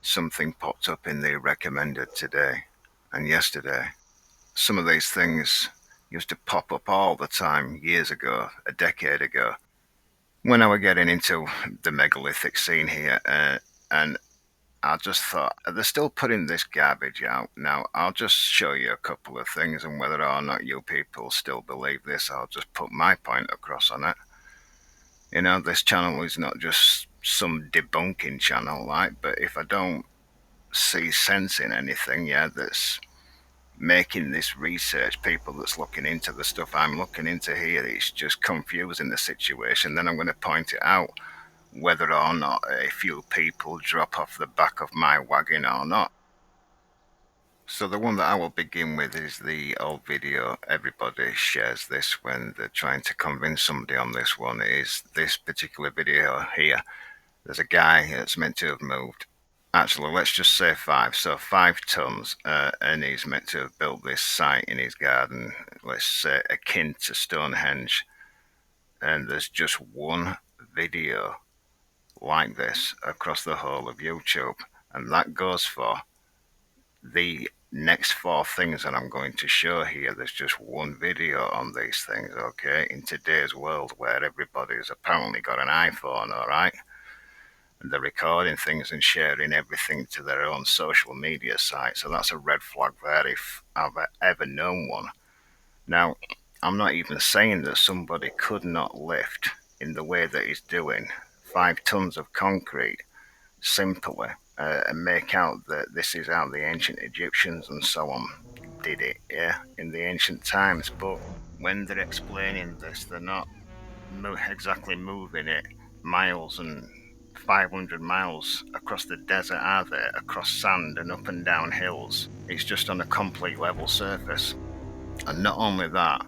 something popped up in the recommended today and yesterday. Some of these things used to pop up all the time years ago, a decade ago, when I was getting into the megalithic scene here. And I just thought, they're still putting this garbage out. Now, I'll just show you a couple of things, and whether or not you people still believe this, I'll just put my point across on it. You know, this channel is not just some debunking channel, like, but if I don't see sense in anything, yeah, that's making this research, people that's looking into the stuff I'm looking into here, it's just confusing the situation, then I'm going to point it out, whether or not a few people drop off the back of my wagon or not. So the one that I will begin with is the old video. Everybody shares this when they're trying to convince somebody on this one. Is this particular video here. There's a guy that's meant to have moved. Actually, let's just say 5. So 5 tons, and he's meant to have built this site in his garden, let's say akin to Stonehenge. And there's just one video like this across the whole of YouTube. And that goes for the next 4 things that I'm going to show here. There's just one video on these things, okay? In today's world where everybody's apparently got an iPhone, all right? And they're recording things and sharing everything to their own social media site. So that's a red flag there if I've ever known one. Now, I'm not even saying that somebody could not lift in the way that he's doing 5 tons of concrete simply and make out that this is how the ancient Egyptians and so on did it, yeah, in the ancient times. But when they're explaining this, they're not exactly moving it miles and 500 miles across the desert, are they? Across sand and up and down hills. It's just on a complete level surface. And not only that,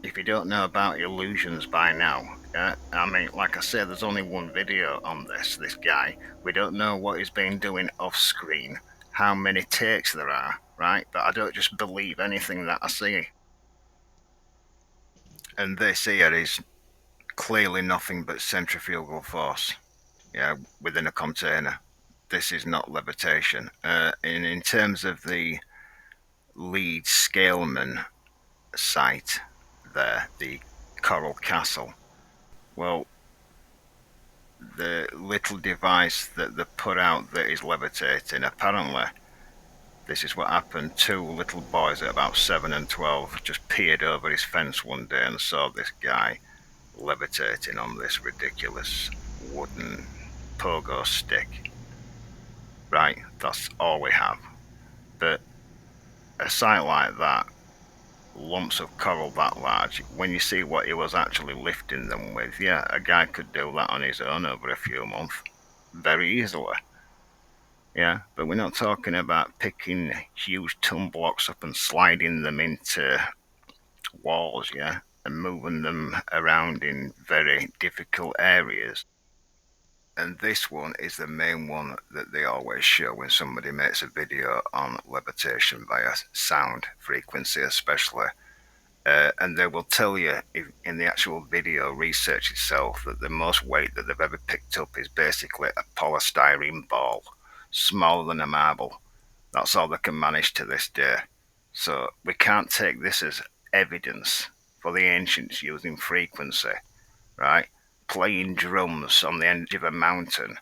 if you don't know about illusions by now, I mean, like I said, there's only one video on this guy. We don't know what he's been doing off screen, how many takes there are, right? But I don't just believe anything that I see. And this here is clearly nothing but centrifugal force, yeah, within a container. This is not levitation. And in terms of the Leeds Scaleman site there, the Coral Castle, well, the little device that they put out that is levitating, apparently, this is what happened. 2 little boys at about 7 and 12 just peered over his fence one day and saw this guy levitating on this ridiculous wooden pogo stick. Right, that's all we have. But a site like that, lumps of coral that large, when you see what he was actually lifting them with, yeah, a guy could do that on his own over a few months very easily. Yeah, but we're not talking about picking huge ton blocks up and sliding them into walls, yeah, and moving them around in very difficult areas. And this one is the main one that they always show when somebody makes a video on levitation via sound frequency, especially. And they will tell you in the actual video research itself that the most weight that they've ever picked up is basically a polystyrene ball, smaller than a marble. That's all they can manage to this day. So we can't take this as evidence for the ancients using frequency, right? Playing drums on the edge of a mountain,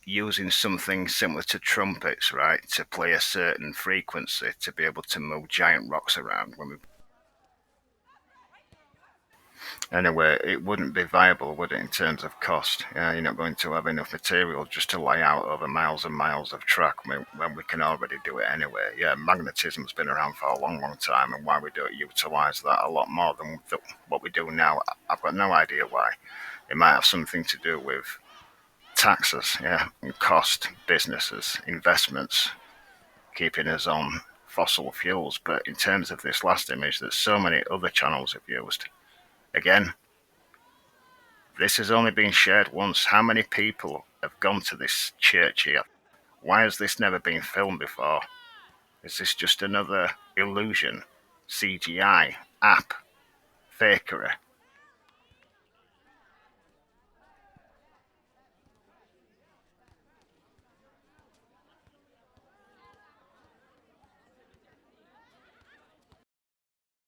using something similar to trumpets, right, to play a certain frequency to be able to move giant rocks around. Anyway, it wouldn't be viable, would it, in terms of cost? You're not going to have enough material just to lay out over miles and miles of track when we can already do it anyway. Yeah, magnetism's been around for a long, long time, and why we don't utilise that a lot more than what we do now, I've got no idea why. It might have something to do with taxes, yeah, and cost, businesses, investments, keeping us on fossil fuels. But in terms of this last image that so many other channels have used, again, this has only been shared once. How many people have gone to this church here? Why has this never been filmed before? Is this just another illusion? CGI? App? Fakery?